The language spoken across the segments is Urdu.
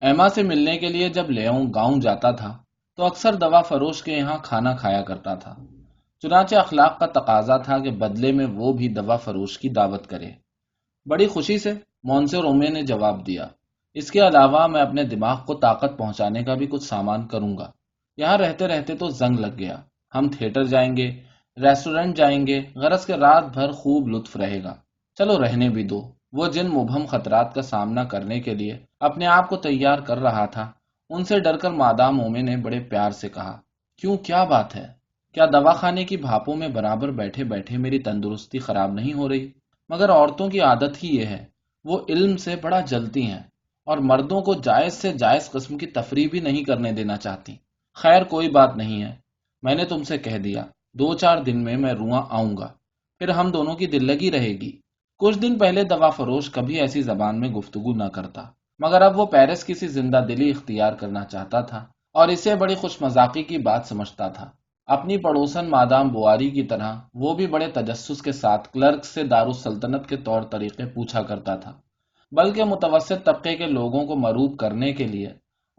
ایما سے ملنے کے لیے جب لیون گاؤں جاتا تھا تو اکثر دوا فروش کے یہاں کھانا کھایا کرتا تھا۔ چنانچہ اخلاق کا تقاضا تھا کہ بدلے میں وہ بھی دوا فروش کی دعوت کرے۔ بڑی خوشی سے مونسے اور اومے نے جواب دیا۔ اس کے علاوہ میں اپنے دماغ کو طاقت پہنچانے کا بھی کچھ سامان کروں گا۔ یہاں رہتے رہتے تو زنگ لگ گیا۔ ہم تھیٹر جائیں گے، ریسٹورنٹ جائیں گے، غرض کے رات بھر خوب لطف رہے گا۔ چلو رہنے بھی دو۔ وہ جن مبہم خطرات کا سامنا کرنے کے لیے اپنے آپ کو تیار کر رہا تھا، ان سے ڈر کر مادام اومے نے بڑے پیار سے کہا، کیوں، کیا بات ہے؟ کیا دواخانے کی بھاپوں میں برابر بیٹھے بیٹھے میری تندرستی خراب نہیں ہو رہی؟ مگر عورتوں کی عادت ہی یہ ہے، وہ علم سے بڑا جلتی ہیں اور مردوں کو جائز سے جائز قسم کی تفریح بھی نہیں کرنے دینا چاہتی۔ خیر کوئی بات نہیں ہے، میں نے تم سے کہہ دیا، 2-4 دن میں رواں آؤں گا، پھر ہم دونوں کی دل لگی رہے گی۔ کچھ دن پہلے دوا فروش کبھی ایسی زبان میں گفتگو نہ کرتا، مگر اب وہ پیرس کی سی زندہ دلی اختیار کرنا چاہتا تھا اور اسے بڑی خوش مذاقی کی بات سمجھتا تھا۔ اپنی پڑوسن مادام بواری کی طرح وہ بھی بڑے تجسس کے ساتھ کلرک سے دارالسلطنت کے طور طریقے پوچھا کرتا تھا، بلکہ متوسط طبقے کے لوگوں کو مروب کرنے کے لیے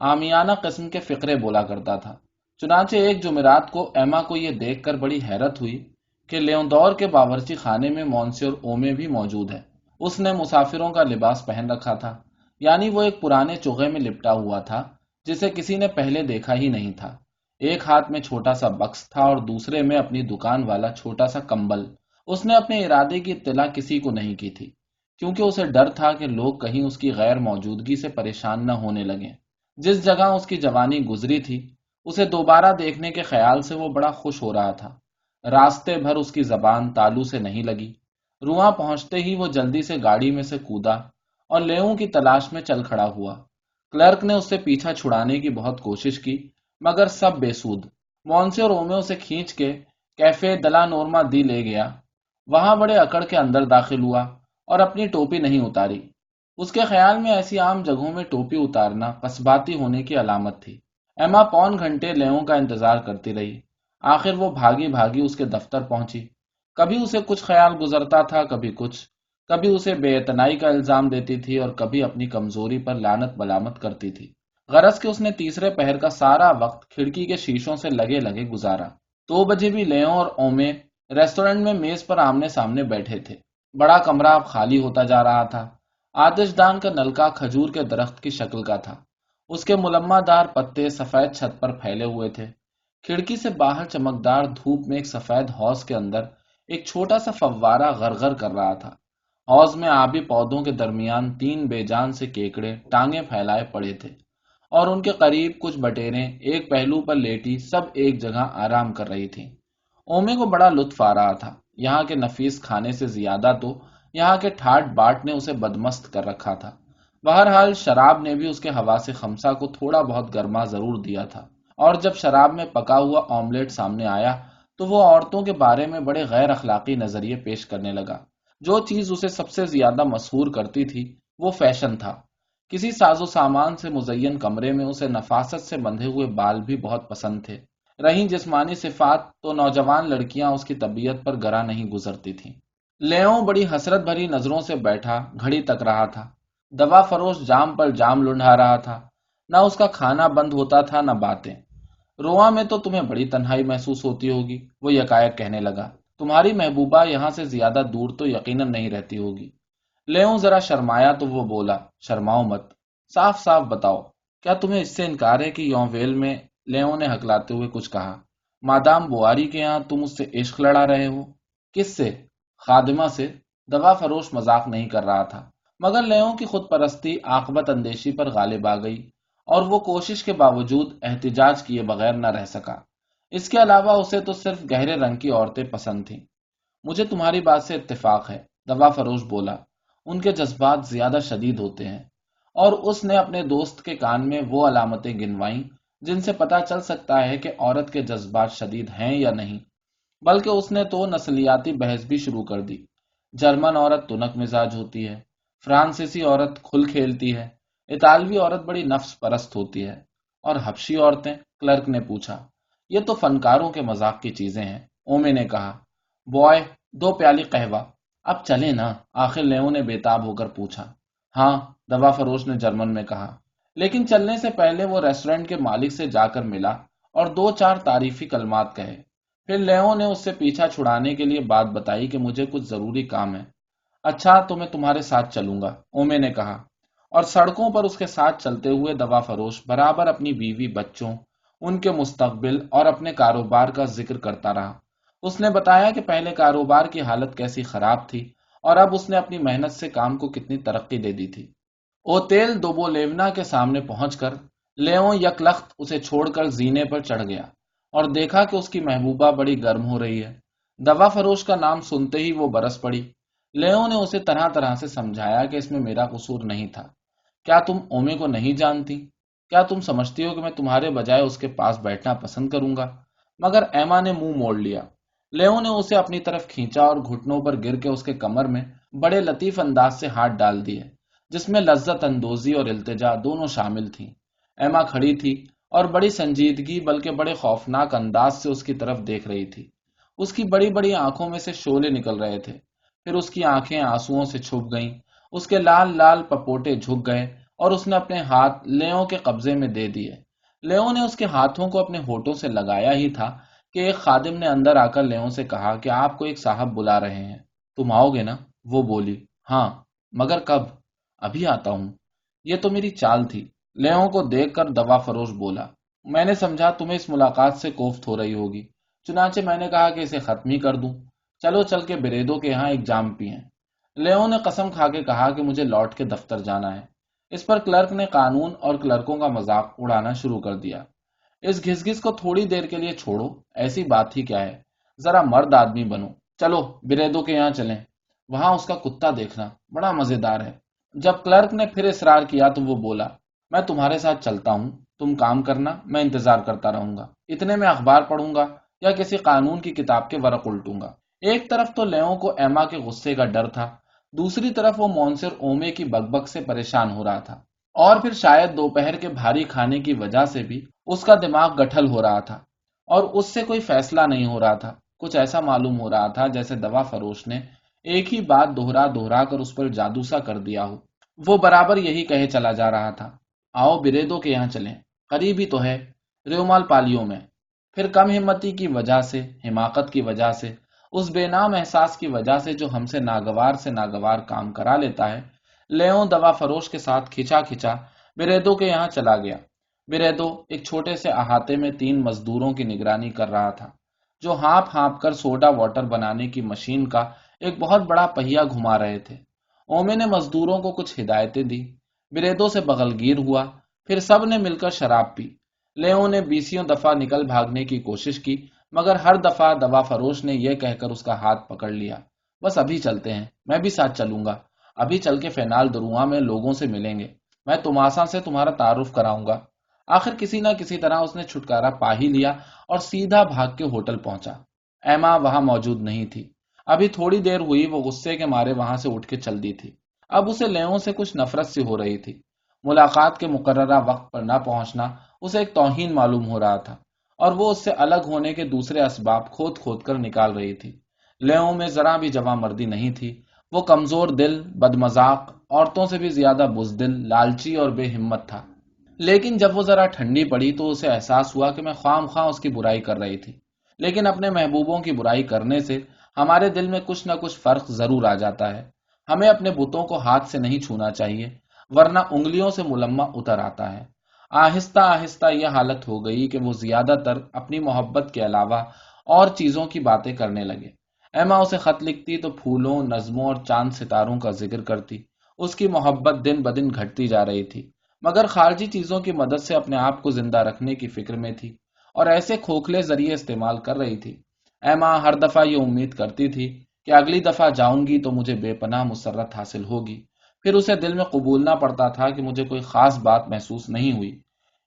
عامیانہ قسم کے فقرے بولا کرتا تھا۔ چنانچہ ایک جمعرات کو ایما کو یہ دیکھ کر بڑی حیرت ہوئی کہ لیونڈور کے باورچی خانے میں مونسیور اومے بھی موجود ہے۔ اس نے مسافروں کا لباس پہن رکھا تھا، یعنی وہ ایک پرانے چوغے میں لپٹا ہوا تھا جسے کسی نے پہلے دیکھا ہی نہیں تھا۔ ایک ہاتھ میں چھوٹا سا بکس تھا اور دوسرے میں اپنی دکان والا چھوٹا سا کمبل۔ اس نے اپنے ارادے کی اطلاع کسی کو نہیں کی تھی، کیونکہ اسے ڈر تھا کہ لوگ کہیں اس کی غیر موجودگی سے پریشان نہ ہونے لگیں۔ جس جگہ اس کی جوانی گزری تھی، اسے دوبارہ دیکھنے کے خیال سے وہ بڑا خوش ہو رہا تھا۔ راستے بھر اس کی زبان تالو سے نہیں لگی۔ رواں پہنچتے ہی وہ جلدی سے گاڑی میں سے کودا اور لیوں کی تلاش میں چل کھڑا ہوا۔ کلرک نے اس سے پیچھا چھڑانے کی بہت کوشش کی، مگر سب بے سود۔ مونسے اور اومے اسے کھینچ کے کیفے دلا نورما دی لے گیا۔ وہاں بڑے اکڑ کے اندر داخل ہوا اور اپنی ٹوپی نہیں اتاری۔ اس کے خیال میں ایسی عام جگہوں میں ٹوپی اتارنا قصباتی ہونے کی علامت تھی۔ ایما پون گھنٹے لیوں کا انتظار کرتی رہی۔ آخر وہ بھاگی بھاگی اس کے دفتر پہنچی۔ کبھی اسے کچھ خیال گزرتا تھا، کبھی کچھ، کبھی اسے بے اعتنائی کا الزام دیتی تھی اور کبھی اپنی کمزوری پر لعنت ملامت کرتی تھی۔ غرض کہ اس نے تیسرے پہر کا سارا وقت کھڑکی کے شیشوں سے لگے لگے گزارا۔ 2 بجے بھی لیوں اور اومے ریسٹورنٹ میں میز پر آمنے سامنے بیٹھے تھے۔ بڑا کمرہ اب خالی ہوتا جا رہا تھا۔ آتش دان کا نلکا کھجور کے درخت کی شکل کا تھا۔ اس کے ملمہ دار پتے سفید چھت پر پھیلے ہوئے تھے۔ کھڑکی سے باہر چمکدار دھوپ میں ایک سفید حوض کے اندر ایک چھوٹا سا فوارہ غرغر کر رہا تھا۔ حوض میں آبی پودوں کے درمیان 3 بے جان سے کیکڑے ٹانگیں پھیلائے پڑے تھے اور ان کے قریب کچھ بٹیریں ایک پہلو پر لیٹی سب ایک جگہ آرام کر رہی تھیں۔ اومے کو بڑا لطف آ رہا تھا۔ یہاں کے نفیس کھانے سے زیادہ تو یہاں کے ٹھاٹ باٹ نے اسے بدمست کر رکھا تھا۔ بہرحال شراب نے بھی اس کے حواس خمسہ کو تھوڑا بہت گرما ضرور دیا تھا، اور جب شراب میں پکا ہوا آملیٹ سامنے آیا تو وہ عورتوں کے بارے میں بڑے غیر اخلاقی نظریے پیش کرنے لگا۔ جو چیز اسے سب سے زیادہ مسحور کرتی تھی وہ فیشن تھا۔ کسی ساز و سامان سے مزین کمرے میں اسے نفاست سے بندھے ہوئے بال بھی بہت پسند تھے۔ رہیں جسمانی صفات تو نوجوان لڑکیاں اس کی طبیعت پر گراں نہیں گزرتی تھیں۔ لیوں بڑی حسرت بھری نظروں سے بیٹھا گھڑی تک رہا تھا۔ دوا فروش جام پر جام لنڈھا رہا تھا۔ نہ اس کا کھانا بند ہوتا تھا نہ باتیں۔ رواں میں تو تمہیں بڑی تنہائی محسوس ہوتی ہوگی، وہ یکایک کہنے لگا۔ تمہاری محبوبہ یہاں سے زیادہ دور تو یقیناً نہیں رہتی ہوگی۔ لیوں ذرا شرمایا تو وہ بولا، شرماؤ مت، صاف صاف بتاؤ، کیا تمہیں اس سے انکار ہے کہ یونویل میں؟ لیوں نے ہکلاتے ہوئے کچھ کہا۔ مادام بواری کے یہاں تم اس سے عشق لڑا رہے ہو؟ کس سے؟ خادمہ سے۔ دوا فروش مذاق نہیں کر رہا تھا، مگر لیوں کی خود پرستی عاقبت اندیشی پر غالب آ گئی اور وہ کوشش کے باوجود احتجاج کیے بغیر نہ رہ سکا۔ اس کے علاوہ اسے تو صرف گہرے رنگ کی عورتیں پسند تھیں۔ مجھے تمہاری بات سے اتفاق ہے، دوا فروش بولا۔ ان کے جذبات زیادہ شدید ہوتے ہیں۔ اور اس نے اپنے دوست کے کان میں وہ علامتیں گنوائیں جن سے پتہ چل سکتا ہے کہ عورت کے جذبات شدید ہیں یا نہیں۔ بلکہ اس نے تو نسلیاتی بحث بھی شروع کر دی۔ جرمن عورت تنک مزاج ہوتی ہے، فرانسیسی عورت کھل کھیلتی ہے، اطالوی عورت بڑی نفس پرست ہوتی ہے، اور حبشی عورتیں؟ کلرک نے پوچھا۔ یہ تو فنکاروں کے مذاق کی چیزیں ہیں، اومے نے کہا۔ بوائے، 2 پیالی قہوہ۔ اب چلیں نا؟ آخر لیوں نے بے تاب ہو کر پوچھا۔ ہاں، دوا فروش نے جرمن میں کہا۔ لیکن چلنے سے پہلے وہ ریسٹورنٹ کے مالک سے جا کر ملا اور دو چار تعریفی کلمات کہے۔ پھر لیو نے اس سے پیچھا چھڑانے کے لیے بات بتائی کہ مجھے کچھ ضروری کام ہے۔ اچھا تو میں تمہارے ساتھ چلوں گا، اومے نے کہا، اور سڑکوں پر اس کے ساتھ چلتے ہوئے دوا فروش برابر اپنی بیوی، بچوں، ان کے مستقبل اور اپنے کاروبار کا ذکر کرتا رہا۔ اس نے بتایا کہ پہلے کاروبار کی حالت کیسی خراب تھی اور اب اس نے اپنی محنت سے کام کو کتنی ترقی دے دی تھی۔ اوتیل دوبولیونا کے سامنے پہنچ کر لیون یکلخت اسے چھوڑ کر زینے پر چڑھ گیا اور دیکھا کہ اس کی محبوبہ بڑی گرم ہو رہی ہے۔ دوا فروش کا نام سنتے ہی وہ برس پڑی۔ لیون نے اسے طرح طرح سے سمجھایا کہ اس میں میرا قصور نہیں تھا۔ کیا تم اومے کو نہیں جانتی؟ کیا تم سمجھتی ہو کہ میں تمہارے بجائے اس کے پاس بیٹھنا پسند کروں گا؟ مگر ایما نے منہ موڑ لیا۔ لیون نے اسے اپنی طرف کھینچا اور گھٹنوں پر گر کے اس کے کمر میں بڑے لطیف انداز سے ہاتھ ڈال دیے، جس میں لذت اندوزی اور التجا دونوں شامل تھیں۔ ایما کھڑی تھی اور بڑی سنجیدگی بلکہ بڑے خوفناک انداز سے اس کی طرف دیکھ رہی تھی۔ اس کی بڑی بڑی آنکھوں میں سے شعلے نکل رہے تھے، پھر اس کی آنکھیں آنسوؤں سے چھپ گئیں، اس کے لال لال پپوٹے جھک گئے اور اس نے اپنے ہاتھ لیون کے قبضے میں دے دیے۔ لیون نے اس کے ہاتھوں کو اپنے ہونٹوں سے لگایا ہی تھا کہ ایک خادم نے اندر آ کر لیون سے کہا کہ آپ کو ایک صاحب بلا رہے ہیں، تم آؤ گے نا؟ وہ بولی، ہاں، مگر کب؟ ابھی آتا ہوں۔ یہ تو میری چال تھی، لیون کو دیکھ کر دوا فروش بولا۔ میں نے سمجھا تمہیں اس ملاقات سے کوفت ہو رہی ہوگی، چنانچہ میں نے کہا کہ اسے ختم ہی کر دوں۔ چلو چل کے بریدو کے یہاں ایک جام پئیں۔ لیون نے قسم کھا کے کہا کہ مجھے لوٹ کے دفتر جانا ہے۔ اس پر کلرک نے قانون اور کلرکوں کا مذاق اڑانا شروع کر دیا۔ اس گھس گھس کو تھوڑی دیر کے لیے چھوڑو، ایسی بات ہی کیا ہے، ذرا مرد آدمی بنو۔ چلو بریدو کے یہاں چلیں، وہاں اس کا کتا دیکھنا بڑا مزیدار ہے۔ جب کلرک نے پھر اصرار کیا تو وہ بولا، میں تمہارے ساتھ چلتا ہوں، تم کام کرنا، میں انتظار کرتا رہوں گا، اتنے میں اخبار پڑھوں گا یا کسی قانون کی کتاب کے ورق الٹوں گا۔ ایک طرف تو لیون کو ایما کے غصے کا ڈر تھا، دوسری طرف وہ مونسر اومے کی بک سے پریشان ہو رہا تھا، اور پھر شاید دوپہر کے بھاری کھانے کی وجہ سے بھی اس کا دماغ گٹھل ہو رہا تھا اور اس سے کوئی فیصلہ نہیں ہو رہا تھا۔ کچھ ایسا معلوم ہو رہا تھا جیسے دوا فروش نے ایک ہی بات دہرا دہرا کر اس پر جادو سا کر دیا ہو۔ وہ برابر یہی کہے چلا جا رہا تھا، آؤ بریدو کے یہاں چلیں، قریب ہی تو ہے، ریومال پالیوں میں۔ پھر کم ہمتی کی وجہ سے، حماقت کی وجہ سے، اس بے نام احساس کی وجہ سے جو ہم سے ناگوار کام کرا لیتا ہے، لیون دوا فروش کے ساتھ کھچا کھچا بریدو کے یہاں چلا گیا۔ بریدو ایک چھوٹے سے احاطے میں 3 مزدوروں کی نگرانی کر رہا تھا، جو ہانپ ہانپ کر سوڈا واٹر بنانے کی مشین کا ایک بہت بڑا پہیا گھما رہے تھے۔ اومے نے مزدوروں کو کچھ ہدایتیں دی، بریدو سے بغلگیر ہوا، پھر سب نے مل کر شراب پی۔ لیون نے 20 دفعہ نکل بھاگنے کی کوشش کی، مگر ہر دفعہ دوا فروش نے یہ کہہ کر اس کا ہاتھ پکڑ لیا، بس ابھی چلتے ہیں، میں بھی ساتھ چلوں گا، ابھی چل کے فینال درواں میں لوگوں سے ملیں گے، میں تماسا سے تمہارا تعارف کراؤں گا۔ آخر کسی نہ کسی طرح اس نے چھٹکارا پا ہی لیا اور سیدھا بھاگ کے ہوٹل پہنچا۔ ایما وہاں موجود نہیں تھی، ابھی تھوڑی دیر ہوئی وہ غصے کے مارے وہاں سے اٹھ کے چل دی تھی۔ اب اسے لیون سے کچھ نفرت سی ہو رہی تھی، ملاقات کے مقررہ وقت پر نہ پہنچنا اسے ایک توہین معلوم ہو رہا تھا، اور وہ اس سے الگ ہونے کے دوسرے اسباب کھود کھود کر نکال رہی تھی۔ لیون میں ذرا بھی جواں مردی نہیں تھی، وہ کمزور دل، بدمذاق، عورتوں سے بھی زیادہ بزدل، لالچی اور بے ہمت تھا۔ لیکن جب وہ ذرا ٹھنڈی پڑی تو اسے احساس ہوا کہ میں خواہ خواہ اس کی برائی کر رہی تھی، لیکن اپنے محبوبوں کی برائی کرنے سے ہمارے دل میں کچھ نہ کچھ فرق ضرور آ جاتا ہے۔ ہمیں اپنے بتوں کو ہاتھ سے نہیں چھونا چاہیے، ورنہ انگلیوں سے ملمہ اتر آتا ہے۔ آہستہ آہستہ یہ حالت ہو گئی کہ وہ زیادہ تر اپنی محبت کے علاوہ اور چیزوں کی باتیں کرنے لگے۔ ایما اسے خط لکھتی تو پھولوں، نظموں اور چاند ستاروں کا ذکر کرتی۔ اس کی محبت دن بدن گھٹتی جا رہی تھی، مگر خارجی چیزوں کی مدد سے اپنے آپ کو زندہ رکھنے کی فکر میں تھی اور ایسے کھوکھلے ذریعے استعمال کر رہی تھی۔ ایما ہر دفعہ یہ امید کرتی تھی کہ اگلی دفعہ جاؤں گی تو مجھے بے پناہ مسرت حاصل ہوگی، پھر اسے دل میں قبولنا پڑتا تھا کہ مجھے کوئی خاص بات محسوس نہیں ہوئی۔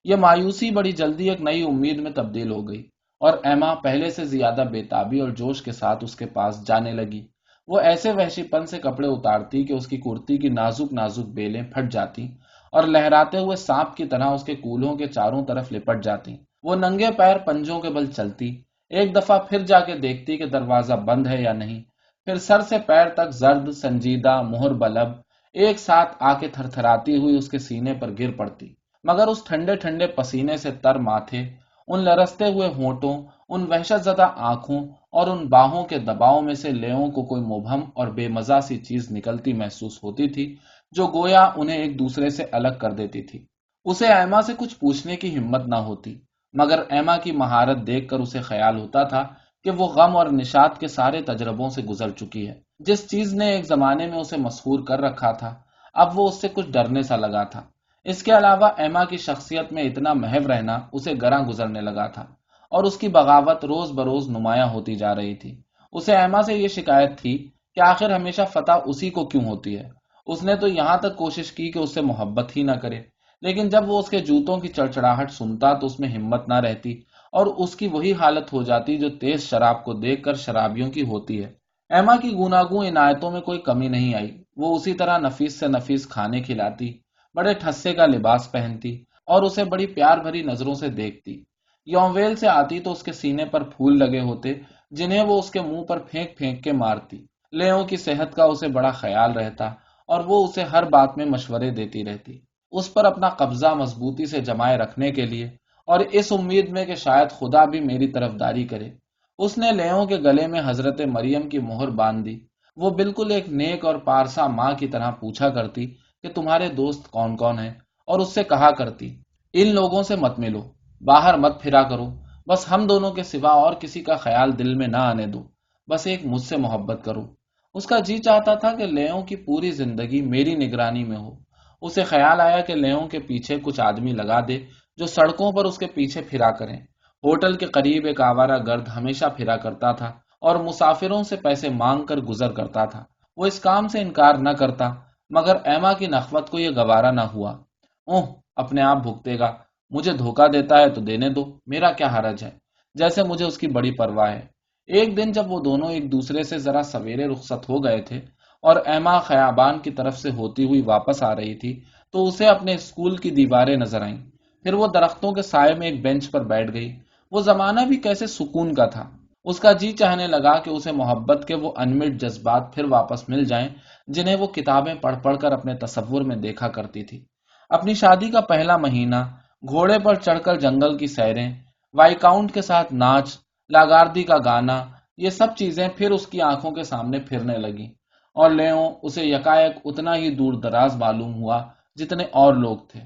یہ مایوسی بڑی جلدی ایک نئی امید میں تبدیل ہو گئی اور ایما پہلے سے زیادہ بےتابی اور جوش کے ساتھ اس کے پاس جانے لگی۔ وہ ایسے وحشی پن سے کپڑے اتارتی کہ اس کی کرتی کی نازک نازک بیلیں پھٹ جاتی اور لہراتے ہوئے سانپ کی طرح اس کے کولہوں کے چاروں طرف لپٹ جاتی۔ وہ ننگے پیر پنجوں کے بل چلتی، ایک دفعہ پھر جا کے دیکھتی کہ دروازہ بند ہے یا نہیں، پھر سر سے پیر تک زرد، سنجیدہ، مہر بلب ایک ساتھ آ کے تھر تھراتی ہوئی اس کے سینے پر گر پڑتی۔ مگر اس ٹھنڈے ٹھنڈے پسینے سے تر ماتھے، ان لرزتے ہوئے ہونٹوں، ان وحشت زدہ آنکھوں اور ان باہوں کے دباؤ میں سے لیوں کو کوئی مبہم اور بے مزہ سی چیز نکلتی محسوس ہوتی تھی جو گویا انہیں ایک دوسرے سے الگ کر دیتی تھی۔ اسے ایما سے کچھ پوچھنے کی ہمت نہ ہوتی، مگر ایما کی مہارت دیکھ کر اسے خیال ہوتا تھا کہ وہ غم اور نشاط کے سارے تجربوں سے گزر چکی ہے۔ جس چیز نے ایک زمانے میں اسے مسحور کر رکھا تھا، اب وہ اس سے کچھ ڈرنے سا لگا تھا۔ اس کے علاوہ ایما کی شخصیت میں اتنا محو رہنا اسے گراں گزرنے لگا تھا، اور اس کی بغاوت روز بروز نمایاں ہوتی جا رہی تھی۔ اسے ایما سے یہ شکایت تھی کہ آخر ہمیشہ فتح اسی کو کیوں ہوتی ہے۔ اس نے تو یہاں تک کوشش کی کہ اس سے محبت ہی نہ کرے، لیکن جب وہ اس کے جوتوں کی چڑچڑاہٹ سنتا تو اس میں ہمت نہ رہتی، اور اس کی وہی حالت ہو جاتی جو تیز شراب کو دیکھ کر شرابیوں کی ہوتی ہے۔ ایما کی گوناگوں عنایتوں میں کوئی کمی نہیں آئی۔ وہ اسی طرح نفیس سے نفیس کھانے کھلاتی، بڑے ٹھسے کا لباس پہنتی، اور اسے بڑی پیار بھری نظروں سے دیکھتی۔ یومویل سے آتی تو اس کے سینے پر پھول لگے ہوتے جنہیں وہ اس کے منہ پر پھینک پھینک کے مارتی۔ لیوں کی صحت کا اسے بڑا خیال رہتا، اور وہ اسے ہر بات میں مشورے دیتی رہتی، اس پر اپنا قبضہ مضبوطی سے جمائے رکھنے کے لیے، اور اس امید میں کہ شاید خدا بھی میری طرفداری کرے۔ اس نے لیوں کے گلے میں حضرت مریم کی مہر باندھ دی۔ وہ بالکل ایک نیک اور پارسا ماں کی طرح پوچھا کرتی کہ تمہارے دوست کون کون ہیں، اور اس سے کہا کرتی ان لوگوں سے مت ملو، باہر مت پھرا کرو، بس ہم دونوں کے سوا اور کسی کا خیال دل میں نہ آنے دو، بس ایک مجھ سے محبت کرو۔ اس کا جی چاہتا تھا کہ لیوں کی پوری زندگی میری نگرانی میں ہو۔ اسے خیال آیا کہ لیوں کے پیچھے کچھ آدمی لگا دے جو سڑکوں پر اس کے پیچھے پھرا کریں۔ ہوٹل کے قریب ایک آوارہ گرد ہمیشہ پھرا کرتا تھا اور مسافروں سے پیسے مانگ کر گزر کرتا تھا۔ وہ اس کام سے انکار نہ کرتا، مگر ایما کی نخوت کو یہ گوارا نہ ہوا۔ اوہ، اپنے آپ بھگتے گا، مجھے دھوکہ دیتا ہے تو دینے دو، میرا کیا حرج ہے، جیسے مجھے اس کی بڑی پرواہ ہے۔ ایک دن جب وہ دونوں ایک دوسرے سے ذرا سویرے رخصت ہو گئے تھے اور ایما خیابان کی طرف سے ہوتی ہوئی واپس آ رہی تھی تو اسے اپنے اسکول کی دیواریں نظر آئیں۔ پھر وہ درختوں کے سائے میں ایک بینچ پر بیٹھ گئی۔ وہ زمانہ بھی کیسے سکون کا تھا۔ اس کا جی چاہنے لگا کہ اسے محبت کے وہ انمٹ جذبات پھر واپس مل جائیں جنہیں وہ کتابیں پڑھ پڑھ کر اپنے تصور میں دیکھا کرتی تھی۔ اپنی شادی کا پہلا مہینہ، گھوڑے پر چڑھ کر جنگل کی سیریں، وائکاؤنٹ کے ساتھ ناچ، لاگاردی کا گانا، یہ سب چیزیں پھر اس کی آنکھوں کے سامنے پھرنے لگیں، اور لیوں اسے یکایک اتنا ہی دور دراز معلوم ہوا جتنے اور لوگ تھے۔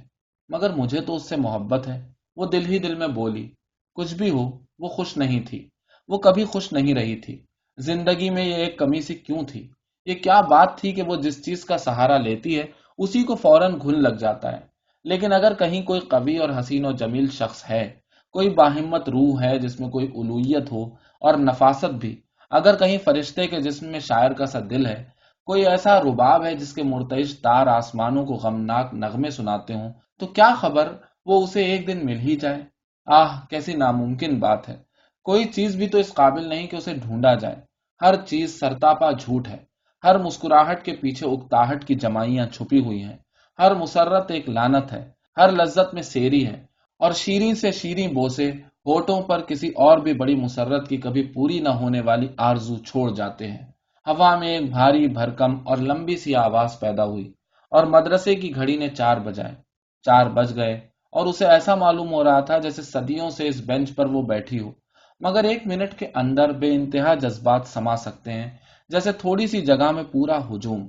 مگر مجھے تو اس سے محبت ہے، وہ دل ہی دل میں بولی۔ کچھ بھی ہو، وہ خوش نہیں تھی، وہ کبھی خوش نہیں رہی تھی۔ زندگی میں یہ ایک کمی سی کیوں تھی؟ یہ کیا بات تھی کہ وہ جس چیز کا سہارا لیتی ہے اسی کو فوراً گھل لگ جاتا ہے؟ لیکن اگر کہیں کوئی قوی اور حسین و جمیل شخص ہے، کوئی باہمت روح ہے جس میں کوئی الوہیت ہو اور نفاست بھی، اگر کہیں فرشتے کے جسم میں شاعر کا سا دل ہے، کوئی ایسا رباب ہے جس کے مرتعش تار آسمانوں کو غمناک نغمے سناتے ہوں، تو کیا خبر وہ اسے ایک دن مل ہی جائے؟ آہ، کیسی ناممکن بات ہے۔ کوئی چیز بھی تو اس قابل نہیں کہ اسے ڈھونڈا جائے۔ ہر چیز سرتاپا جھوٹ ہے۔ ہر مسکراہٹ کے پیچھے اکتاہٹ کی جمائیاں چھپی ہوئی ہیں۔ ہر مسرت ایک لعنت ہے، ہر لذت میں سیری ہے، اور شیریں سے شیریں بوسے ہونٹوں پر کسی اور بھی بڑی مسرت کی کبھی پوری نہ ہونے والی آرزو چھوڑ جاتے ہیں۔ ہوا میں ایک بھاری بھرکم اور لمبی سی آواز پیدا ہوئی، اور مدرسے کی گھڑی نے 4 بجائے۔ 4 بج گئے، اور اسے ایسا معلوم ہو رہا تھا جیسے صدیوں سے اس بینچ پر وہ بیٹھی ہو، مگر 1 منٹ کے اندر بے انتہا جذبات سما سکتے ہیں، جیسے تھوڑی سی جگہ میں پورا ہجوم۔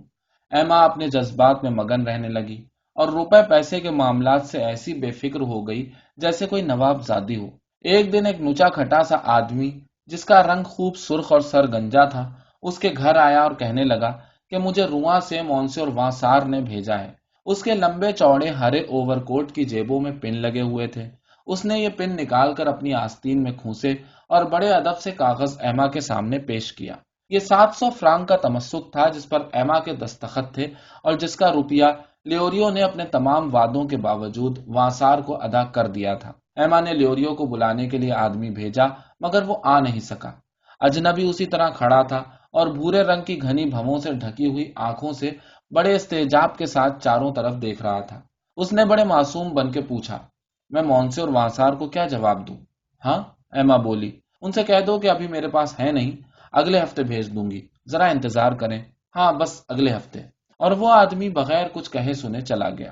ایما اپنے جذبات میں مگن رہنے لگی، اور روپے پیسے کے معاملات سے ایسی بے فکر ہو گئی جیسے کوئی نواب زادی ہو۔ ایک دن ایک نچا کھٹا سا آدمی جس کا رنگ خوب سرخ اور سر گنجا تھا اس کے گھر آیا اور کہنے لگا کہ مجھے رواں سے مونسیور وانسار نے بھیجا ہے۔ اس کے لمبے چوڑے ہرے اوور کوٹ کی جیبوں میں پن لگے ہوئے تھے۔ اس نے یہ پن نکال کر اپنی آستین میں کھوسے اور بڑے ادب سے کاغذ ایما کے سامنے پیش کیا۔ یہ 700 فرانک کا تمسک تھا جس پر ایما کے دستخط تھے اور جس کا روپیہ لیوریو نے اپنے تمام وعدوں کے باوجود وانسار کو ادا کر دیا تھا۔ ایما نے لیوریو کو بلانے کے لیے آدمی بھیجا، مگر وہ آ نہیں سکا۔ اجنبی اسی طرح کھڑا تھا اور بھورے رنگ کی گھنی بھووں سے ڈھکی ہوئی آنکھوں سے بڑے استعجاب کے ساتھ چاروں طرف دیکھ رہا تھا۔ اس نے بڑے معصوم بن کے پوچھا، میں مونسیور وانسار کو کیا جواب دوں؟ ہاں، ایما بولی، ان سے کہہ دو کہ ابھی میرے پاس ہے نہیں، اگلے ہفتے بھیج دوں گی، ذرا انتظار کریں۔ ہاں، بس اگلے ہفتے۔ اور وہ آدمی بغیر کچھ کہے سنے چلا گیا۔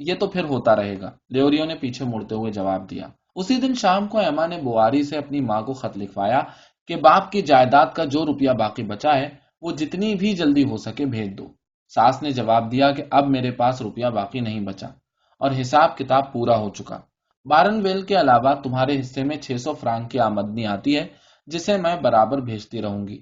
یہ تو پھر ہوتا رہے گا، لیوریو نے پیچھے مڑتے ہوئے جواب دیا۔ اسی دن شام کو ایما نے بواری سے اپنی ماں کو خط لکھوایا کہ باپ کی جائیداد کا جو روپیہ باقی بچا ہے وہ جتنی بھی جلدی ہو سکے بھیج دو۔ ساس نے جواب دیا کہ اب میرے پاس روپیہ باقی نہیں بچا اور حساب کتاب پورا ہو چکا۔ بارن ویل کے علاوہ تمہارے حصے میں 600 فرانک کی آمدنی آتی ہے جسے میں برابر بھیجتی رہوں گی۔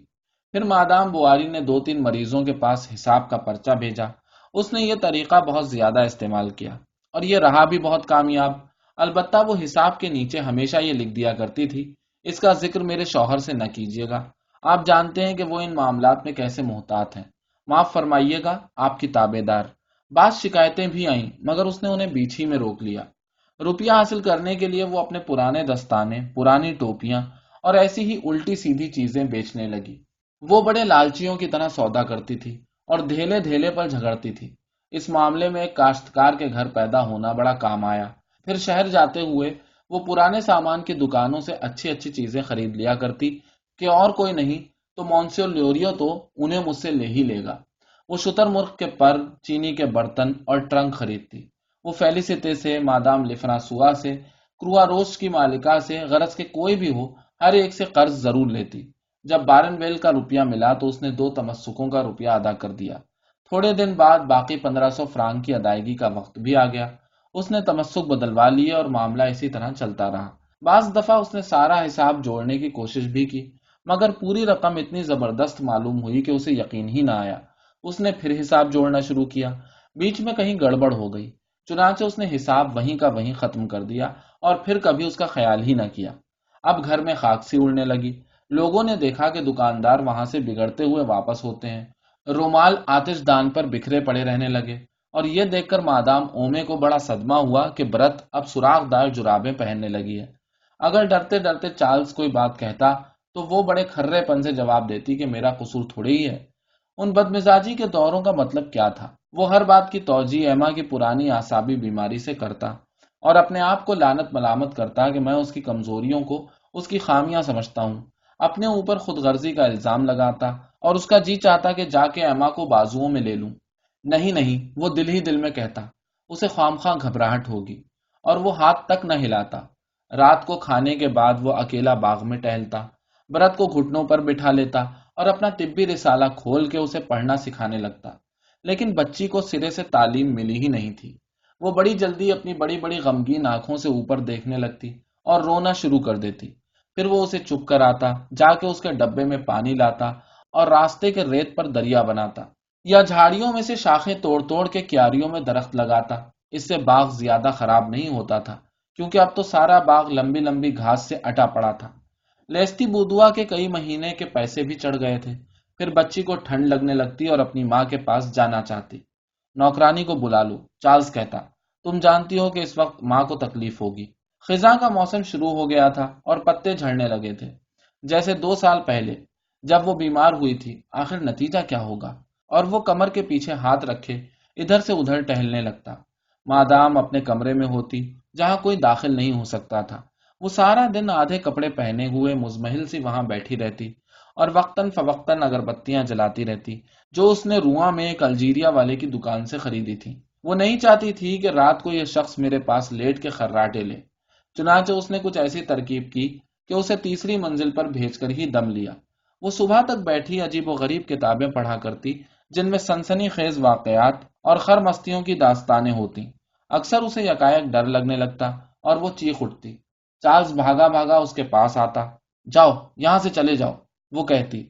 پھر مادام بواری نے 2-3 مریضوں کے پاس حساب کا پرچہ بھیجا۔ اس نے یہ طریقہ بہت زیادہ استعمال کیا اور یہ رہا بھی بہت کامیاب۔ البتہ وہ حساب کے نیچے ہمیشہ یہ لکھ دیا کرتی تھی، اس کا ذکر میرے شوہر سے نہ کیجیے گا، آپ جانتے ہیں کہ وہ ان معاملات میں کیسے محتاط ہیں، معاف فرمائیے گا، آپ کی تابع دار۔ بعض شکایتیں بھی آئیں مگر اس نے انہیں بیچ ہی میں روک لیا۔ روپیہ حاصل کرنے کے لیے وہ اپنے پرانے دستانے، پرانی ٹوپیاں اور ایسی ہی الٹی سیدھی چیزیں بیچنے لگی۔ وہ بڑے لالچیوں کی طرح سودا کرتی تھی اور دھیلے دھیلے پر جھگڑتی تھی۔ اس معاملے میں ایک کاشتکار کے گھر پیدا ہونا بڑا کام آیا۔ پھر شہر جاتے ہوئے وہ پرانے سامان کی دکانوں سے اچھی اچھی چیزیں خرید لیا کرتی کہ اور کوئی نہیں تو مونسیور لیوریو تو انہیں مجھ سے لے ہی لے گا۔ وہ شتر مرغ کے پر، چینی کے برتن اور ٹرنک خریدتی۔ وہ فیلیسیتے سے، مادام لفرانسوا سے، کروا روس کی مالکہ سے، غرض کے کوئی بھی ہو، ہر ایک سے قرض ضرور لیتی۔ جب بارن ویل کا روپیہ ملا تو اس نے 2 تمسکوں کا روپیہ ادا کر دیا۔ تھوڑے دن بعد باقی 1500 فرانک کی ادائیگی کا وقت بھی آ گیا۔ اس نے تمسک بدلوا لیے اور معاملہ اسی طرح چلتا رہا۔ بعض دفعہ اس نے سارا حساب جوڑنے کی کوشش بھی کی مگر پوری رقم اتنی زبردست معلوم ہوئی کہ اسے یقین ہی نہ آیا۔ اس نے پھر حساب جوڑنا شروع کیا، بیچ میں کہیں گڑبڑ ہو گئی، چنانچہ اس نے حساب وہیں کا وہیں ختم کر دیا اور پھر کبھی اس کا خیال ہی نہ کیا۔ اب گھر میں خاک سی اڑنے لگی۔ لوگوں نے دیکھا کہ دکاندار وہاں سے بگڑتے ہوئے واپس ہوتے ہیں، رومال آتش دان پر بکھرے پڑے رہنے لگے، اور یہ دیکھ کر مادام اومے کو بڑا صدمہ ہوا کہ برت اب سوراخ دار جرابیں پہننے لگی ہے۔ اگر ڈرتے ڈرتے چارلز کوئی بات کہتا تو وہ بڑے کھرے پن سے جواب دیتی کہ میرا قصور تھوڑی ہی ہے۔ ان بدمزاجی کے دوروں کا مطلب کیا تھا؟ وہ ہر بات کی توجیہ ایما کی پرانی اعصابی بیماری سے کرتا اور اپنے آپ کو لعنت ملامت کرتا کہ میں اس کی کمزوریوں کو اس کی خامیاں سمجھتا ہوں، اپنے اوپر خود غرضی کا الزام لگاتا اور اس کا جی چاہتا کہ جا کے ایما کو بازوؤں میں لے لوں۔ نہیں نہیں، وہ دل ہی دل میں کہتا، اسے خواہ گھبراہٹ ہوگی، اور وہ ہاتھ تک نہ ہلاتا۔ رات کو کھانے کے بعد وہ اکیلا باغ میں ٹہلتا، برت کو گھٹنوں پر بٹھا لیتا اور اپنا طبی رسالہ کھول کے اسے پڑھنا سکھانے لگتا۔ لیکن بچی کو سرے سے تعلیم ملی ہی نہیں تھی۔ وہ بڑی جلدی اپنی بڑی بڑی غمگین آنکھوں سے اوپر دیکھنے لگتی اور رونا شروع کر دیتی۔ پھر وہ اسے چپ کر آتا، جا کے اس کے ڈبے میں پانی لاتا اور راستے کے ریت پر دریا بناتا، یا جھاڑیوں میں سے شاخیں توڑ توڑ کے کیاریوں میں درخت لگاتا۔ اس سے باغ زیادہ خراب نہیں ہوتا تھا کیونکہ اب تو سارا باغ لمبی لمبی گھاس سے اٹا پڑا تھا۔ لیستی بودوا کے کئی مہینے کے پیسے بھی چڑھ گئے تھے۔ پھر بچی کو ٹھنڈ لگنے لگتی اور اپنی ماں کے پاس جانا چاہتی۔ نوکرانی کو بلا لو، چارلز کہتا، تم جانتی ہو کہ اس وقت ماں کو تکلیف ہوگی۔ خزاں کا موسم شروع ہو گیا تھا اور پتے جھڑنے لگے تھے، جیسے 2 سال پہلے جب وہ بیمار ہوئی تھی۔ آخر نتیجہ کیا ہوگا؟ اور وہ کمر کے پیچھے ہاتھ رکھے ادھر سے ادھر ٹہلنے لگتا۔ مادام اپنے کمرے میں ہوتی جہاں کوئی داخل نہیں ہو سکتا تھا۔ وہ سارا دن آدھے کپڑے پہنے ہوئے مزمحل سی وہاں بیٹھی رہتی اور وقتاً فوقتاً اگربتیاں جلاتی رہتی جو اس نے رواں میں ایک الجیریا والے کی دکان سے خریدی تھی۔ وہ نہیں چاہتی تھی کہ رات کو یہ شخص میرے پاس لیٹ کے خراٹے لے، چنانچہ اس نے کچھ ایسی ترکیب کی کہ اسے تیسری منزل پر بھیج کر ہی دم لیا۔ وہ صبح تک بیٹھی عجیب و غریب کتابیں پڑھا کرتی جن میں سنسنی خیز واقعات اور خر مستیوں کی داستانیں ہوتی۔ اکثر اسے یکایک ڈر لگنے لگتا اور وہ چیخ اٹھتی۔ چارلز بھاگا بھاگا اس کے پاس آتا۔ جاؤ یہاں سے چلے جاؤ، وہ کہتی،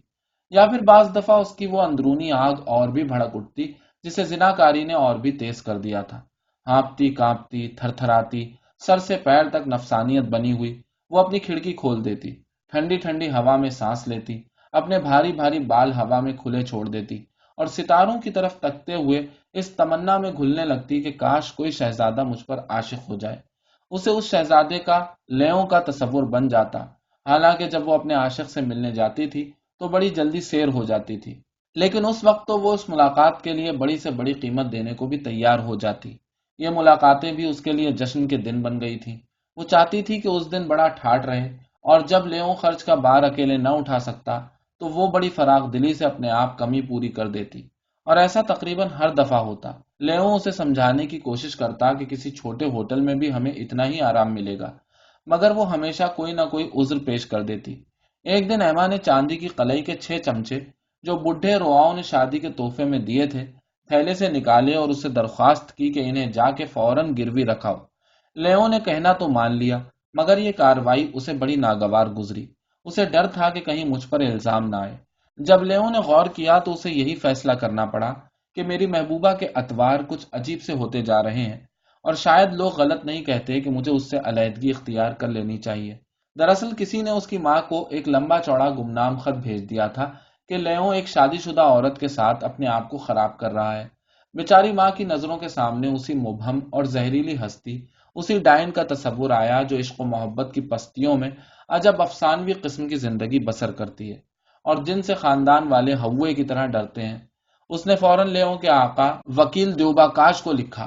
یا پھر بعض دفعہ اس کی وہ اندرونی آگ اور بھی بھڑک اٹھتی جسے زناکاری نے اور بھی تیز کر دیا تھا۔ ہانپتی کانپتی تھر تھراتی، سر سے پیر تک نفسانیت بنی ہوئی، وہ اپنی کھڑکی کھول دیتی، ٹھنڈی ٹھنڈی ہوا میں سانس لیتی، اپنے بھاری بھاری بال ہوا میں کھلے چھوڑ دیتی اور ستاروں کی طرف تکتے ہوئے اس تمنا میں گھلنے لگتی کہ کاش کوئی شہزادہ مجھ پر عاشق ہو جائے۔ اسے اس شہزادے کا لیوں کا تصور بن جاتا، حالانکہ جب وہ اپنے عاشق سے ملنے جاتی تھی تو بڑی جلدی سیر ہو جاتی تھی، لیکن اس وقت تو وہ اس ملاقات کے لیے بڑی سے بڑی قیمت دینے کو بھی تیار ہو جاتی۔ یہ ملاقاتیں بھی اس کے لیے جشن کے دن بن گئی تھی۔ وہ چاہتی تھی کہ اس دن بڑا ٹھاٹ رہے، اور جب لیوں خرچ کا بار اکیلے نہ اٹھا سکتا تو وہ بڑی فراغ دلی سے اپنے آپ کمی پوری کر دیتی، اور ایسا تقریباً ہر دفعہ ہوتا۔ لیو اسے سمجھانے کی کوشش کرتا کہ کسی چھوٹے ہوٹل میں بھی ہمیں اتنا ہی آرام ملے گا، مگر وہ ہمیشہ کوئی نہ کوئی عذر پیش کر دیتی۔ ایک دن ایما نے چاندی کی قلعی کے 6 چمچے جو بڈھے رواؤں نے شادی کے تحفے میں دیے تھے تھیلے سے نکالے اور اسے درخواست کی کہ انہیں جا کے فوراً گروی رکھاؤ۔ لیو نے کہنا تو مان لیا، مگر یہ کاروائی اسے بڑی ناگوار گزری۔ اسے ڈر تھا کہ کہیں مجھ پر الزام نہ آئے۔ جب لیو نے غور کیا تو اسے یہی فیصلہ کرنا پڑا کہ میری محبوبہ کے اتوار کچھ عجیب سے ہوتے جا رہے ہیں، اور شاید لوگ غلط نہیں کہتے کہ مجھے اس سے علیحدگی اختیار کر لینی چاہیے۔ دراصل کسی نے اس کی ماں کو ایک لمبا چوڑا گمنام خط بھیج دیا تھا کہ لیو ایک شادی شدہ عورت کے ساتھ اپنے آپ کو خراب کر رہا ہے۔ بیچاری ماں کی نظروں کے سامنے اسی مبہم اور زہریلی ہستی، اسی ڈائن کا تصور آیا جو عشق و محبت کی پستیوں میں عجب افسانوی قسم کی زندگی بسر کرتی ہے اور جن سے خاندان والے ہوے کی طرح ڈرتے ہیں۔ اس نے فوراً لیو کے آقا وکیل دیوبا کاش کو لکھا،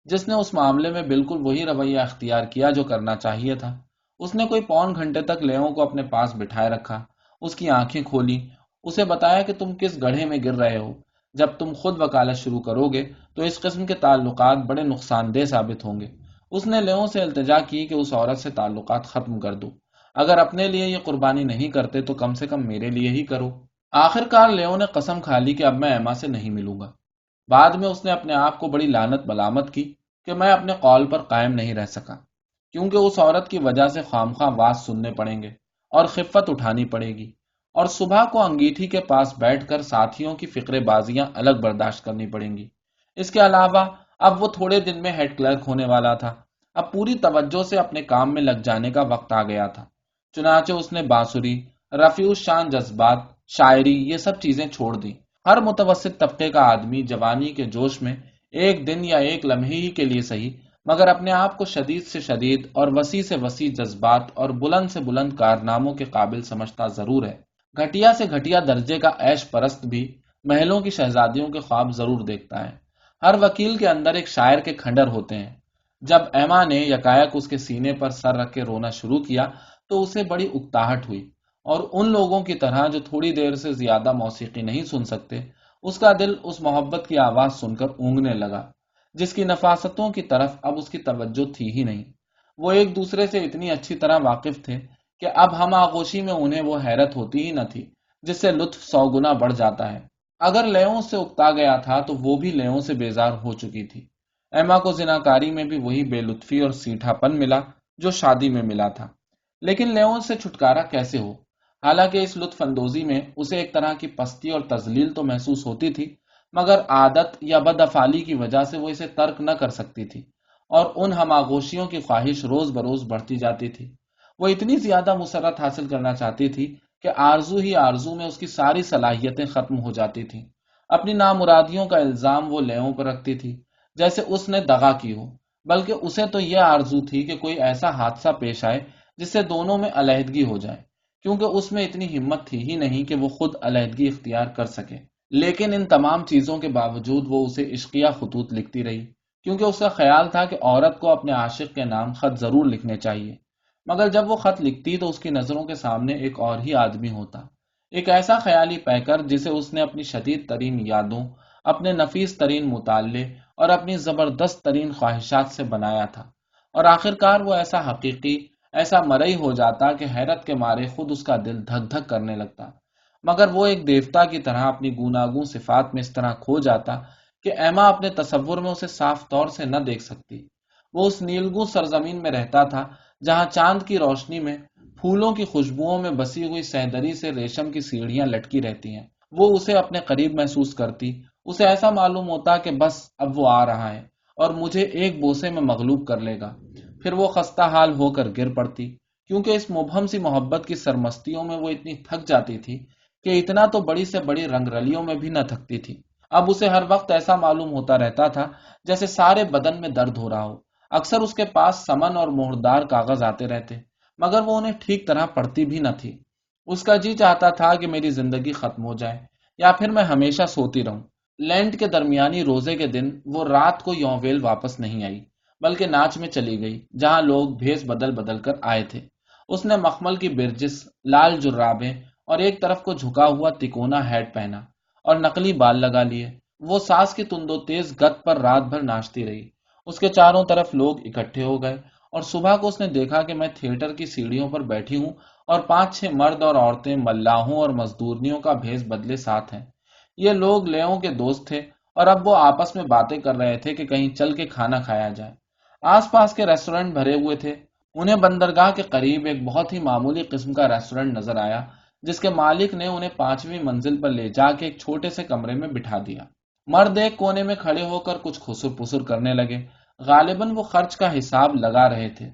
جس نے اس معاملے میں بالکل وہی رویہ اختیار کیا جو کرنا چاہیے تھا۔ اس نے کوئی پون گھنٹے تک لیو کو اپنے پاس بٹھائے رکھا، اس کی آنکھیں کھولی، اسے بتایا کہ تم کس گڑھے میں گر رہے ہو۔ جب تم خود وکالت شروع کرو گے تو اس قسم کے تعلقات بڑے نقصان دہ ثابت ہوں گے۔ اس نے لیو سے التجا کی کہ اس عورت سے تعلقات ختم کر دو، اگر اپنے لیے یہ قربانی نہیں کرتے تو کم سے کم میرے لیے ہی کرو۔ آخر کار لیو نے قسم کھا لی کہ اب میں ایما سے نہیں ملوں گا۔ بعد میں اس نے اپنے آپ کو بڑی لعنت ملامت کی کہ میں اپنے قول پر قائم نہیں رہ سکا، کیونکہ اس عورت کی وجہ سے خواہ واز سننے پڑیں گے اور خفت اٹھانی پڑے گی، اور صبح کو انگیٹھی کے پاس بیٹھ کر ساتھیوں کی فقرے بازیاں الگ برداشت کرنی پڑیں گی۔ اس کے علاوہ اب وہ تھوڑے دن میں ہیڈ کلرک ہونے والا تھا۔ اب پوری توجہ سے اپنے کام میں لگ جانے کا وقت آ گیا تھا۔ چنانچہ اس نے بانسری، رفیع الشان جذبات، شاعری، یہ سب چیزیں چھوڑ دیں۔ ہر متوسط طبقے کا آدمی جوانی کے جوش میں ایک دن یا ایک لمحے ہی کے لیے صحیح، مگر اپنے آپ کو شدید سے شدید اور وسیع سے وسیع جذبات اور بلند سے بلند کارناموں کے قابل سمجھتا ضرور ہے۔ گھٹیا سے گھٹیا درجے کا عیش پرست بھی محلوں کی شہزادیوں کے خواب ضرور دیکھتا ہے۔ ہر وکیل کے اندر ایک شاعر کے کھنڈر ہوتے ہیں۔ جب ایما نے یکایک اس کے سینے پر سر رکھ کے رونا شروع کیا تو اسے بڑی اکتاہٹ ہوئی، اور ان لوگوں کی طرح جو تھوڑی دیر سے زیادہ موسیقی نہیں سن سکتے، اس کا دل اس محبت کی آواز سن کر اونگنے لگا جس کی نفاستوں کی طرف اب اس کی توجہ تھی ہی نہیں۔ وہ ایک دوسرے سے اتنی اچھی طرح واقف تھے کہ اب ہم آغوشی میں انہیں وہ حیرت ہوتی ہی نہ تھی جس سے لطف 100 گنا بڑھ جاتا ہے۔ اگر لیوں سے اکتا گیا تھا تو وہ بھی لیوں سے بیزار ہو چکی تھی۔ ایما کو زناکاری میں بھی وہی بے لطفی اور سیٹھا پن ملا جو شادی میں ملا تھا، لیکن لیوں سے چھٹکارا کیسے ہو؟ حالانکہ اس لطف اندوزی میں اسے ایک طرح کی پستی اور تذلیل تو محسوس ہوتی تھی، مگر عادت یا بد افعالی کی وجہ سے وہ اسے ترک نہ کر سکتی تھی، اور ان ہم آغوشیوں کی خواہش روز بروز بڑھتی جاتی تھی۔ وہ اتنی زیادہ مسرت حاصل کرنا چاہتی تھی کہ آرزو ہی آرزو میں اس کی ساری صلاحیتیں ختم ہو جاتی تھیں۔ اپنی نامرادیوں کا الزام وہ لیوں پر رکھتی تھی جیسے اس نے دغا کی ہو، بلکہ اسے تو یہ آرزو تھی کہ کوئی ایسا حادثہ پیش آئے جس سے دونوں میں علیحدگی ہو جائے، کیونکہ اس میں اتنی ہمت تھی ہی نہیں کہ وہ خود علیحدگی اختیار کر سکے۔ لیکن ان تمام چیزوں کے باوجود وہ اسے عشقیہ خطوط لکھتی رہی، کیونکہ اس کا خیال تھا کہ عورت کو اپنے عاشق کے نام خط ضرور لکھنے چاہیے۔ مگر جب وہ خط لکھتی تو اس کی نظروں کے سامنے ایک اور ہی آدمی ہوتا، ایک ایسا خیالی پیکر جسے اس نے اپنی شدید ترین یادوں، اپنے نفیس ترین مطالعے اور اپنی زبردست ترین خواہشات سے بنایا تھا، اور آخرکار وہ ایسا حقیقی، ایسا مرئی ہو جاتا کہ حیرت کے مارے خود اس کا دل دھک دھک کرنے لگتا، مگر وہ ایک دیوتا کی طرح اپنی گوناگوں صفات میں اس طرح کھو جاتا کہ ایما اپنے تصور میں اسے صاف طور سے نہ دیکھ سکتی۔ وہ اس نیلگوں سرزمین میں رہتا تھا جہاں چاند کی روشنی میں پھولوں کی خوشبوؤں میں بسی ہوئی سہدری سے ریشم کی سیڑھیاں لٹکی رہتی ہیں۔ وہ اسے اپنے قریب محسوس کرتی، اسے ایسا معلوم ہوتا کہ بس اب وہ آ رہا ہے اور مجھے ایک بوسے میں مغلوب کر لے گا۔ پھر وہ خستہ حال ہو کر گر پڑتی، کیونکہ اس مبہم سی محبت کی سرمستیوں میں وہ اتنی تھک جاتی تھی کہ اتنا تو بڑی سے بڑی رنگ رلیوں میں بھی نہ تھکتی تھی۔ اب اسے ہر وقت ایسا معلوم ہوتا رہتا تھا جیسے سارے بدن میں درد ہو رہا ہو۔ اکثر اس کے پاس سمن اور مہردار کاغذ آتے رہتے، مگر وہ انہیں ٹھیک طرح پڑھتی بھی نہ تھی۔ اس کا جی چاہتا تھا کہ میری زندگی ختم ہو جائے یا پھر میں ہمیشہ سوتی رہوں۔ لینٹ کے درمیانی روزے کے دن وہ رات کو یوویل واپس نہیں آئی، بلکہ ناچ میں چلی گئی جہاں لوگ بھیس بدل بدل کر آئے تھے۔ اس نے مخمل کی برجس، لال جرابیں اور ایک طرف کو جھکا ہوا تکونا ہیٹ پہنا اور نقلی بال لگا لیے۔ وہ ساس کی تند و تیز گت پر رات بھر ناچتی رہی۔ اس کے چاروں طرف لوگ اکٹھے ہو گئے اور صبح کو اس نے دیکھا کہ میں تھیٹر کی سیڑھیوں پر بیٹھی ہوں اور 5-6 مرد اور عورتیں ملاحوں اور مزدورنیوں کا بھیس بدلے ساتھ ہیں۔ یہ لوگ لیوں کے دوست تھے اور اب وہ آپس میں باتیں کر رہے تھے کہ کہیں چل کے کھانا کھایا جائے۔ آس پاس کے ریسٹورنٹ بھرے ہوئے تھے۔ انہیں بندرگاہ کے قریب ایک بہت ہی معمولی قسم کا ریسٹورنٹ نظر آیا جس کے مالک نے انہیں 5ویں منزل پر لے جا کے ایک چھوٹے سے کمرے میں بٹھا دیا۔ مرد ایک کونے میں کھڑے ہو کر کچھ خسر پسر کرنے لگے۔ غالباً وہ خرچ کا حساب لگا رہے تھے۔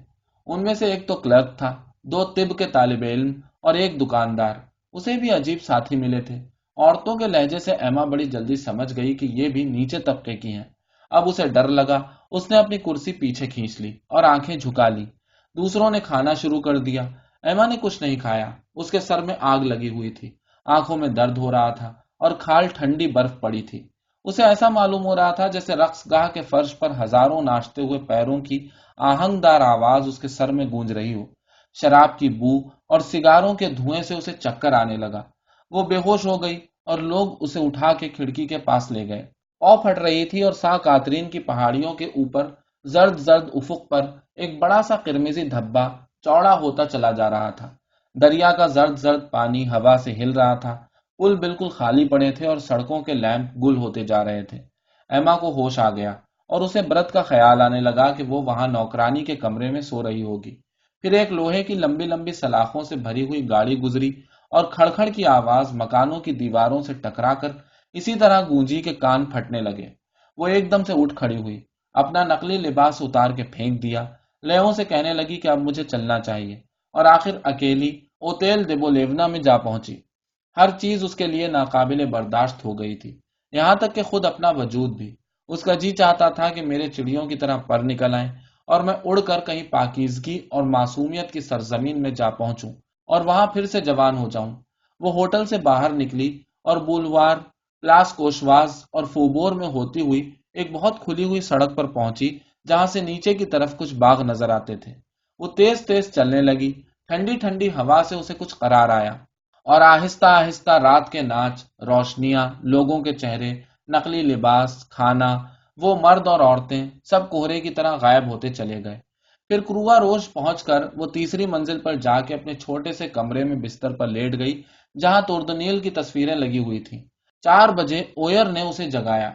ان میں سے ایک تو کلرک تھا، 2 طب کے طالب علم اور ایک دکاندار۔ اسے بھی عجیب ساتھی ملے تھے۔ عورتوں کے لہجے سے ایما بڑی جلدی سمجھ گئی کہ یہ بھی نیچے طبقے کی ہیں۔ اب اسے ڈر لگا۔ اس نے اپنی کرسی پیچھے کھینچ لی اور آنکھیں جھکا لی۔ دوسروں نے کھانا شروع کر دیا۔ ایما نے کچھ نہیں کھایا۔ اس کے سر میں آگ لگی ہوئی تھی، آنکھوں میں درد ہو رہا تھا اور کھال ٹھنڈی برف پڑی تھی۔ اسے ایسا معلوم ہو رہا تھا جیسے رقص گاہ کے فرش پر ہزاروں ناچتے ہوئے پیروں کی آہنگدار آواز اس کے سر میں گونج رہی ہو۔ شراب کی بو اور سگاروں کے دھوئیں سے اسے چکر آنے لگا۔ وہ بے ہوش ہو گئی اور لوگ اسے اٹھا کے کھڑکی کے پاس لے گئے۔ او پھٹ رہی تھی اور سا کاترین کی پہاڑیوں کے اوپر زرد زرد افق پر ایک بڑا سا قرمزی دھبا چوڑا ہوتا چلا جا رہا تھا۔ دریا کا زرد زرد پانی ہوا سے ہل رہا تھا۔ پل بالکل خالی پڑے تھے اور سڑکوں کے لیمپ گل ہوتے جا رہے تھے۔ ایما کو ہوش آ گیا اور اسے برت کا خیال آنے لگا کہ وہ وہاں نوکرانی کے کمرے میں سو رہی ہوگی۔ پھر ایک لوہے کی لمبی لمبی سلاخوں سے بھری ہوئی گاڑی گزری اور کھڑکھڑ کی آواز مکانوں کی دیواروں سے ٹکرا کر اسی طرح گونجی کے کان پھٹنے لگے۔ وہ ایک دم سے اٹھ کھڑی ہوئی، اپنا نقلی لباس اتار کے پھینک دیا، لیوں سے کہنے لگی کہ اب مجھے چلنا چاہیے، اور آخر اکیلی اوتیل دیبولیونا میں جا پہنچی۔ ہر چیز اس کے لیے ناقابل برداشت ہو گئی تھی، یہاں تک کہ خود اپنا وجود بھی۔ اس کا جی چاہتا تھا کہ میرے چڑیوں کی طرح پر نکل آئیں اور میں اڑ کر کہیں پاکیزگی اور معصومیت کی سرزمین میں جا پہنچوں اور وہاں پھر سے جوان ہو جاؤں۔ وہ ہوٹل سے باہر نکلی اور بولوار، پلاس کوشواز اور فوبور میں ہوتی ہوئی ایک بہت کھلی ہوئی سڑک پر پہنچی جہاں سے نیچے کی طرف کچھ باغ نظر آتے تھے۔ وہ تیز تیز چلنے لگی۔ ٹھنڈی ٹھنڈی ہوا سے اسے کچھ قرار آیا اور آہستہ آہستہ رات کے ناچ، روشنیاں، لوگوں کے چہرے، نقلی لباس، کھانا، وہ مرد اور عورتیں سب کوہرے کی طرح غائب ہوتے چلے گئے۔ پھر کروا روش پہنچ کر وہ تیسری منزل پر جا کے اپنے چھوٹے سے کمرے میں بستر پر لیٹ گئی جہاں توردنیل کی تصویریں لگی ہوئی تھیں۔ 4 بجے اویر نے اسے جگایا۔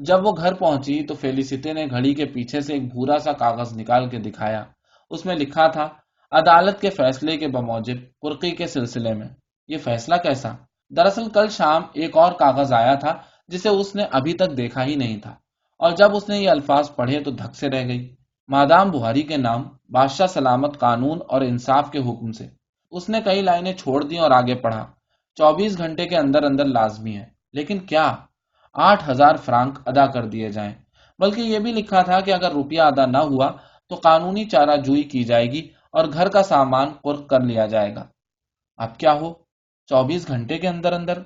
جب وہ گھر پہنچی تو فیلیسیتے نے گھڑی کے پیچھے سے ایک بھورا سا کاغذ نکال کے دکھایا۔ اس میں لکھا تھا، عدالت کے فیصلے کے بموجب قرقی کے سلسلے میں۔ یہ فیصلہ کیسا؟ دراصل کل شام ایک اور کاغذ آیا تھا جسے اس نے ابھی تک دیکھا ہی نہیں تھا، اور جب اس نے یہ الفاظ پڑھے تو دھک سے رہ گئی۔ مادام بہاری کے نام، بادشاہ سلامت، قانون اور انصاف کے حکم سے۔ اس نے کئی لائنیں چھوڑ دیں اور آگے پڑھا، 24 گھنٹے کے اندر اندر لازمی ہے۔ لیکن کیا؟ 8,000 فرانک ادا کر دیے جائیں۔ بلکہ یہ بھی لکھا تھا کہ اگر روپیہ ادا نہ ہوا تو قانونی چارہ جوئی کی جائے گی اور گھر کا سامان قرق کر لیا جائے گا۔ اب کیا ہو؟ 24 گھنٹے کے اندر اندر؟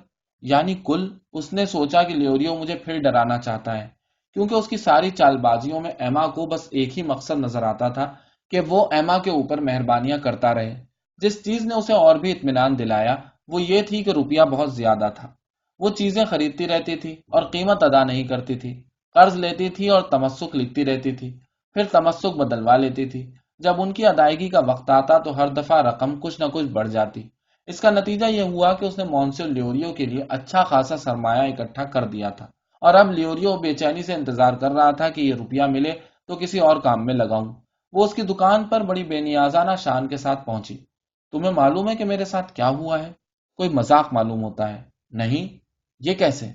یعنی کل؟ اس نے سوچا کہ لیوریو مجھے پھر ڈرانا چاہتا ہے، کیونکہ اس کی ساری چال بازیوں میں ایما کو بس ایک ہی مقصد نظر آتا تھا کہ وہ ایما کے اوپر مہربانیاں کرتا رہے۔ جس چیز نے اسے اور بھی اطمینان دلایا وہ یہ تھی کہ روپیہ بہت زیادہ تھا۔ وہ چیزیں خریدتی رہتی تھی اور قیمت ادا نہیں کرتی تھی، قرض لیتی تھی اور تمسک لکھتی رہتی تھی، پھر تمسک بدلوا لیتی تھی۔ جب ان کی ادائیگی کا وقت آتا تو ہر دفعہ رقم کچھ نہ کچھ بڑھ جاتی۔ اس کا نتیجہ یہ ہوا کہ اس نے مونسیور لیوریو کے لیے اچھا خاصا سرمایہ اکٹھا کر دیا تھا، اور اب لیوریو بے چینی سے انتظار کر رہا تھا کہ یہ روپیہ ملے تو کسی اور کام میں لگاؤں۔ وہ اس کی دکان پر بڑی بے نیازانہ شان کے ساتھ پہنچی۔ تمہیں معلوم ہے کہ میرے ساتھ کیا ہوا ہے؟ کوئی مذاق معلوم ہوتا ہے۔ نہیں، یہ کیسے؟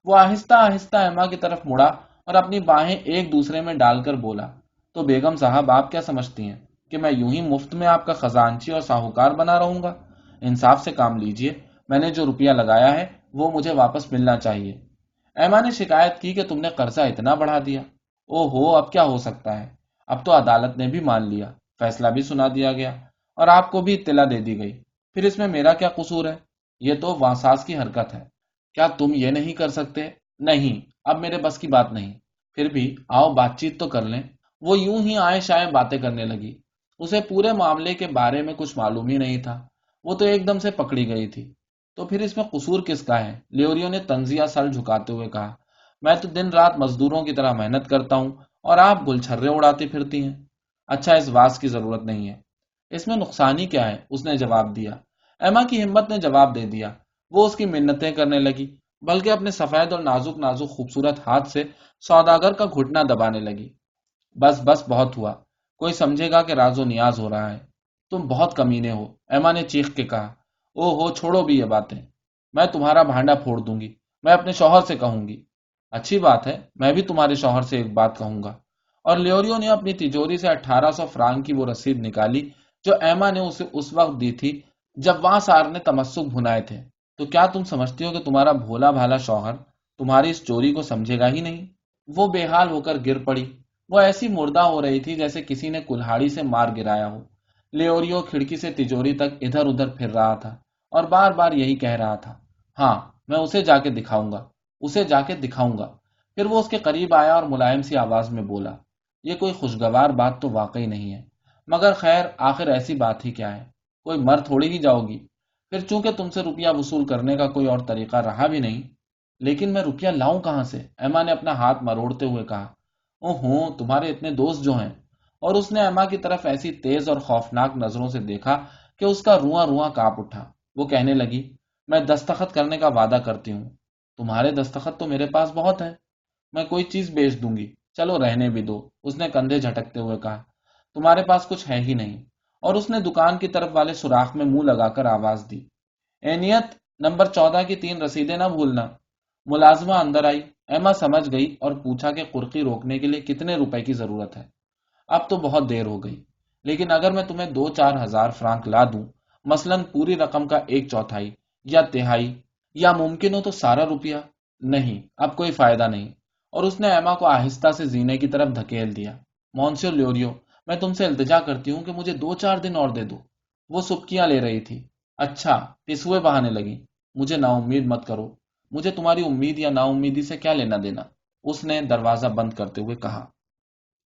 وہ آہستہ آہستہ ایما کی طرف مڑا اور اپنی باہیں ایک دوسرے میں ڈال کر بولا، تو بیگم صاحب آپ کیا سمجھتی ہیں کہ میں یوں ہی مفت میں آپ کا خزانچی اور ساہوکار بنا رہوں گا؟ انصاف سے کام لیجئے، میں نے جو روپیہ لگایا ہے وہ مجھے واپس ملنا چاہیے۔ ایما نے شکایت کی کہ تم نے قرضہ اتنا بڑھا دیا۔ او ہو، اب کیا ہو سکتا ہے؟ اب تو عدالت نے بھی مان لیا، فیصلہ بھی سنا دیا گیا اور آپ کو بھی اطلاع دے دی گئی، پھر اس میں میرا کیا قصور ہے؟ یہ تو واساس کی حرکت ہے۔ کیا تم یہ نہیں کر سکتے؟ نہیں، اب میرے بس کی بات نہیں۔ پھر بھی آؤ بات چیت تو کر لیں۔ وہ یوں ہی آئے شائے باتیں کرنے لگی۔ اسے پورے معاملے کے بارے میں کچھ معلوم ہی نہیں تھا، وہ تو ایک دم سے پکڑی گئی تھی۔ تو پھر اس میں قصور کس کا ہے؟ لیوریو نے طنزیہ سر جھکاتے ہوئے کہا۔ میں تو دن رات مزدوروں کی طرح محنت کرتا ہوں اور آپ گلچھرے اڑاتی پھرتی ہیں۔ اچھا، اس واز کی ضرورت نہیں ہے، اس میں نقصان ہی کیا ہے، اس نے جواب دیا۔ ایما کی ہمت نے جواب دے دیا۔ وہ اس کی منتیں کرنے لگی، بلکہ اپنے سفید اور نازک نازک خوبصورت ہاتھ سے سوداگر کا گھٹنا دبانے لگی۔ بس بس، بہت ہوا، کوئی سمجھے گا کہ راز و نیاز ہو رہا ہے۔ تم بہت کمینے ہو، ایما نے چیخ کے کہا۔ او ہو، چھوڑو بھی یہ باتیں، میں تمہارا بھانڈا پھوڑ دوں گی، میں اپنے شوہر سے کہوں گی۔ اچھی بات ہے، میں بھی تمہارے شوہر سے ایک بات کہوں گا۔ اور لیوریو نے اپنی تجوری سے 1800 فرانک کی وہ رسید نکالی جو ایما نے اسے اس وقت دی تھی جب وہاں سار نے تمسک بھنائے تھے۔ تو کیا تم سمجھتی ہو کہ تمہارا بھولا بھالا شوہر تمہاری اس چوری کو سمجھے گا ہی نہیں؟ وہ بے حال ہو کر گر پڑی۔ وہ ایسی مردہ ہو رہی تھی جیسے کسی نے کلہاڑی سے مار گرایا ہو۔ لیوریو کھڑکی سے تجوری تک ادھر ادھر پھر رہا تھا اور بار بار یہی کہہ رہا تھا، ہاں، میں اسے جا کے دکھاؤں گا، اسے جا کے دکھاؤں گا۔ پھر وہ اس کے قریب آیا اور ملائم سی آواز میں بولا، یہ کوئی خوشگوار بات تو واقعی نہیں ہے، مگر خیر، آخر ایسی بات ہی کیا ہے، کوئی مر تھوڑی ہی جاؤ گی۔ پھر چونکہ تم سے روپیہ وصول کرنے کا کوئی اور طریقہ رہا بھی نہیں۔ لیکن میں روپیہ لاؤں کہاں سے؟ ایما نے اپنا ہاتھ مروڑتے ہوئے کہا۔ اوہ، تمہارے اتنے دوست جو ہیں۔ اور اس نے ایما کی طرف ایسی تیز اور خوفناک نظروں سے دیکھا کہ اس کا رواں رواں کانپ اٹھا۔ وہ کہنے لگی، میں دستخط کرنے کا وعدہ کرتی ہوں۔ تمہارے دستخط تو میرے پاس بہت ہے، میں کوئی چیز بیچ دوں گی۔ چلو رہنے بھی دو، اس نے کندھے جھٹکتے ہوئے کہا، تمہارے پاس کچھ ہے ہی نہیں۔ اور اس نے دکان کی طرف والے سوراخ میں منہ لگا کر آواز دی، اینیت، نمبر 14 کی 3 رسیدیں نہ بھولنا۔ ملازمہ اندر آئی۔ ایما سمجھ گئی اور پوچھا کہ قرقی روکنے کے لیے کتنے روپے کی ضرورت ہے۔ اب تو بہت دیر ہو گئی، لیکن اگر میں تمہیں 2-4 ہزار فرانک لا دوں، مثلاً پوری رقم کا 1/4 یا تہائی، یا ممکن ہو تو سارا روپیہ؟ نہیں، اب کوئی فائدہ نہیں۔ اور اس نے ایما کو آہستہ سے زینے کی طرف دھکیل دیا۔ مونسیور لیوریو، میں تم سے التجا کرتی ہوں کہ مجھے 2-4 دن اور دے دو۔ وہ سبکیاں لے رہی تھی۔ اچھا، پسوے بہانے لگی، مجھے نا امید مت کرو، مجھے تمہاری امید یا نا امیدی سے کیا لینا دینا، اس نے دروازہ بند کرتے ہوئے کہا۔